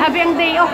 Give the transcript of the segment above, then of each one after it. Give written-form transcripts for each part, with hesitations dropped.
Grabe ang day off.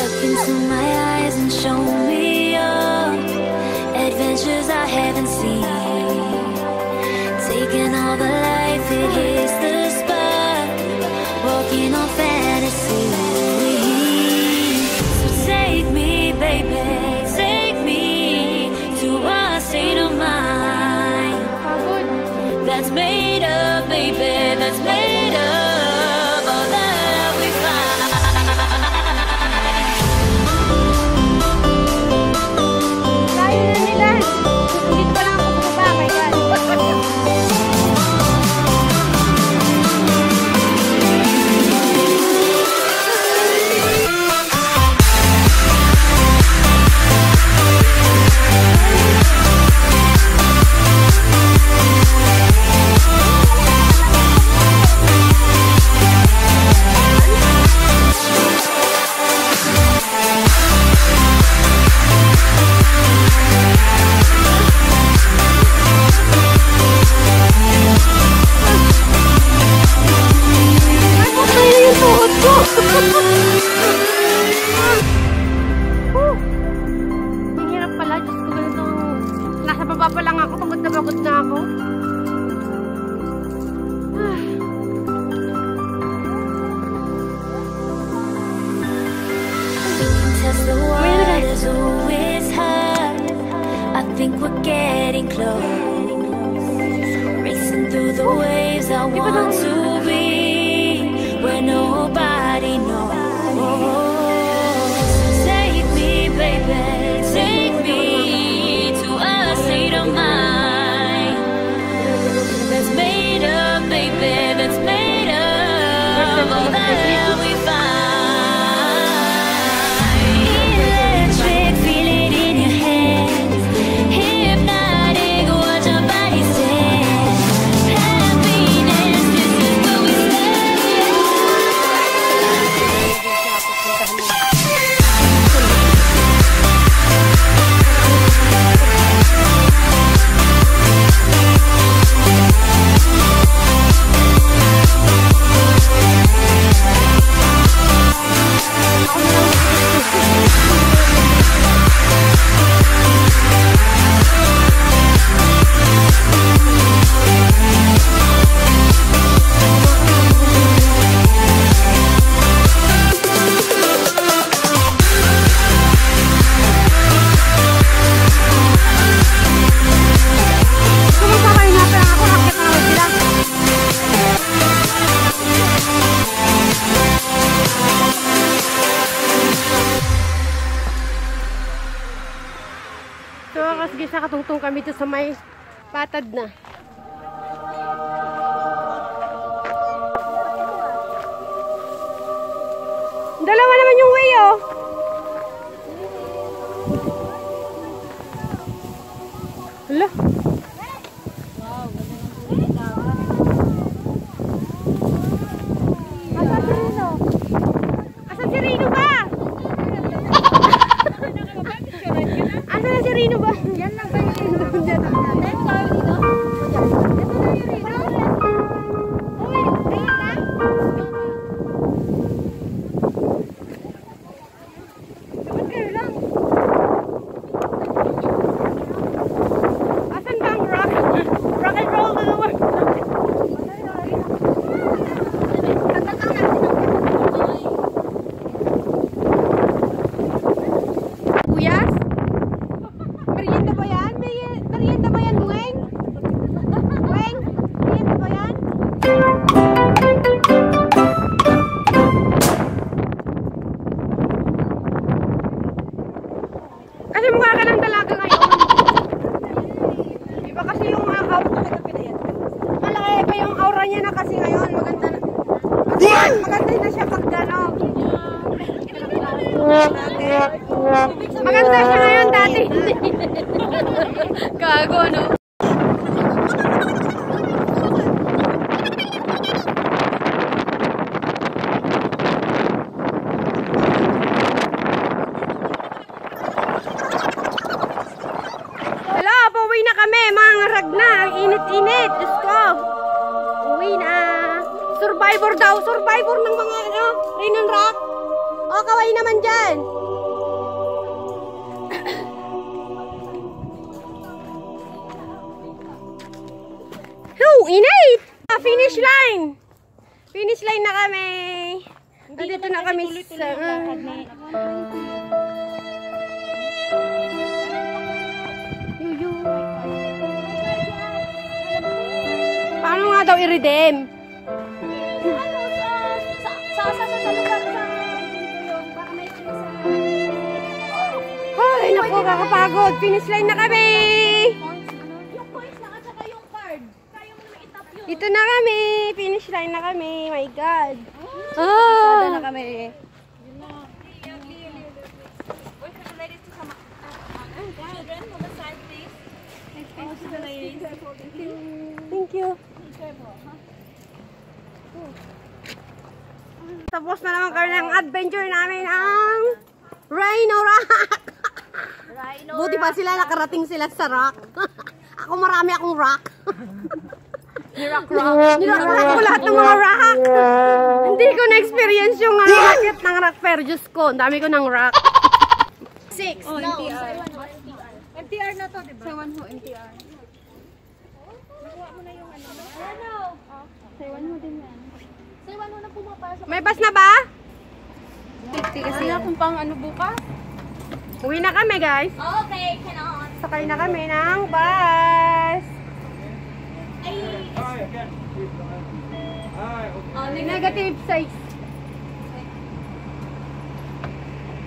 Look into my eyes and show me your adventures I haven't seen. Taking all the life, it hits the spot. Walking on fantasy. So take me, baby, take me to a state of mind that's made up, baby, that's made up. Kakababa pa lang ako, pagod na ako. The waters always high. I think we're getting close. Racing through the waves, I want to be where nobody knows. Take me, baby, take me to a state of mind that's made up, baby, that's made up of all that we find. Nakatungtong kami to sa may patad na. Dalawa naman yung way, oh. Hala. Asan si Rino ba? Asan na si Rino ba? Yan lang ba yung Rino? Diyan. Tayo tayo dito. Ito na yung Rino. Uy, ayun na. Dapat kayo lang. Asan ba ang rock? Rock and roll to the world. Kuyas? Merienda ba yan? Merienda ba yan, Weng? Weng? Merienda ba yan? Kasi mukha ka ng dalaga ngayon. Iba kasi yung aura. Malaki pa yung aura niya na kasi ngayon. Maganda na. Maganda na siya pag gano'n. Maganda siya ngayon dati. Gago, no? Hello, pauwi na kami. Mga rag na. Ang init-init. Diyos ko. Uwi na. Survivor daw. Survivor ng mga ano, rain and rock. O, kaway naman dyan. Oh, init! Finish line! Finish line na kami. Nandito na kami sa... Paano nga daw i-redeem? Sa lugar sa... Baka may ay, naku, kakapagod. Finish line na kami. Yung coins na at saka yung card. Kaya mo naman itap yun. Ito na kami. Finish line na kami. My God. Sada na kami. Yun na. Wait for the ladies to come up. Children, move aside, please. Thank you, the ladies. Thank you. Tapos na naman kami ng adventure namin ang Rhino Rock. Buti pa sila, nakarating sila sa rock. Ako marami akong rock. Nirock ko lahat ng mga rock. Hindi ko na-experience yung rocket ng rock, pero Diyos ko, ang dami ko ng rock. 6. Oh, no. MTR na to, diba? Saiwan Ho MTR. Nakuha mo na yung ano. Ano? Saiwan Ho din yan. Saiwan Ho na pumapasok. May bus na ba? 50 kasi. Wala kung pang ano bukas. Uwi na kami, guys. Okay, cannot. Sakay na kami ng bus. Negative 6.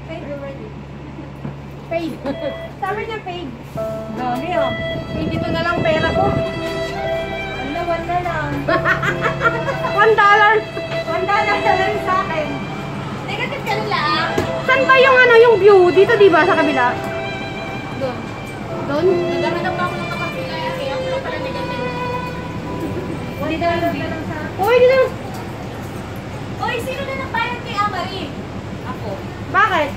Paid already. Paid. Sabi niya paid. Dami oh. Paid dito na lang pera ko. Ano, 1 na lang. $1. $1 na lang sa akin. Negative ka nila ah. Saan ba yung ano, yung view? Dito diba sa kabila? Doon. Doon? Naghahanap ako ng kapila. Kaya ako lang pala negative. Dito lang sa... Uy, dito. Uy, sino na nagbayad kay Amari? Ako. Bakit?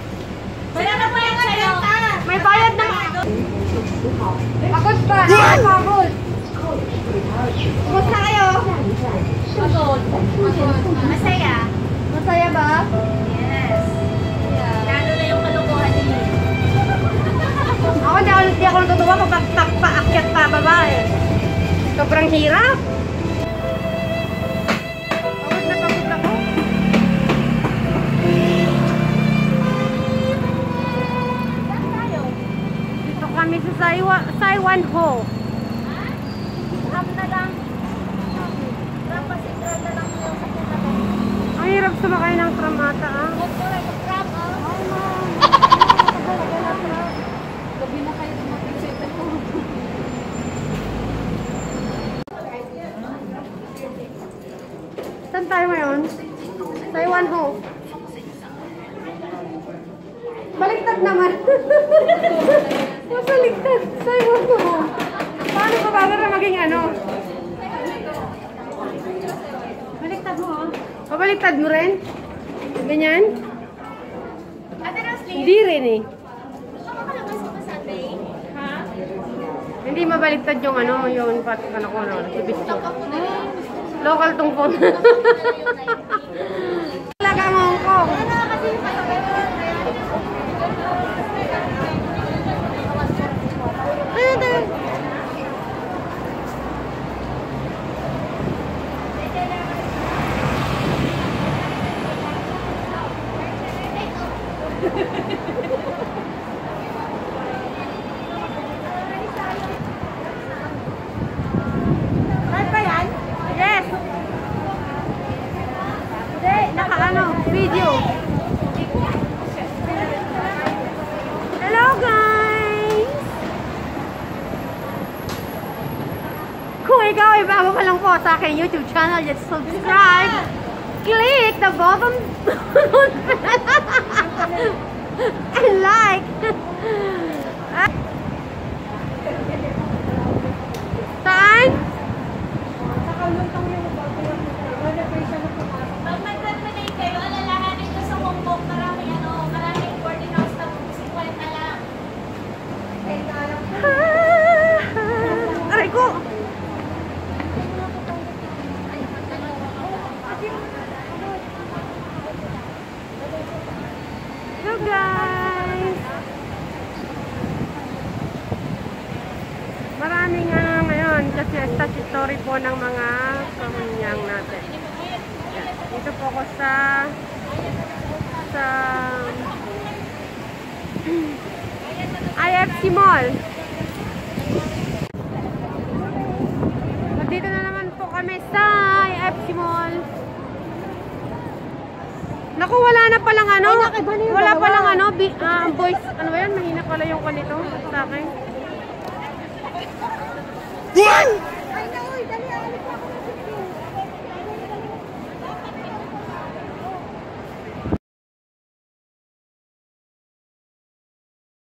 Sino na nagbayad sa'yo? May bayad na. Pagod pa. Ay, pagod. Kumusta kayo? Pagod. Masaya. Masaya ba? Yes. Lalo na yung kalokohan niya. Ako hindi ako natutuwa kapag paakyat pa baba eh. Sobrang hirap. Pagod na ako. Saan tayo? Dito kami sa Saiwan Ho. Tram na lang. Tram kasi tram na lang yung sakit na to. Ang hirap sumakay ng tram ata ah. Tram ah. Gabi na kayo dumating sa ito. Saan tayo ngayon? Saiwan Ho. Baliktad naman. Baliktad. Saiwan Ho. Paano ba para maging ano? Baliktad mo oh. Pabaliktad mo rin? Ganyan? Ate Roslyn, Hindi rin eh. makakalabas mo ba Sunday? Ha? Hindi mabaliktad yung ano, yung pat ano ko no, sibis ko. Local tong phone. Talaga mo ko. Live ba yan? Yes! Hindi, naka-ano, video. Hello guys! Kung ikaw ay bago pa lang po sa aking YouTube channel, just subscribe! Click the button and like! Saan? Pag mag-terminate kayo, alalahanin ko sa Hong Kong, maraming boarding house na 50 lang. Aray ko! Hello guys! Maraming ngayon kasi statutory po ng mga kamunyang natin. Yan. Dito po ako sa IFC Mall. Dito na naman po kami sa IFC Mall. Naku, wala na palang ano. Wala palang ano. Voice, ano ba yan? Mahina pala yung kanito sa akin.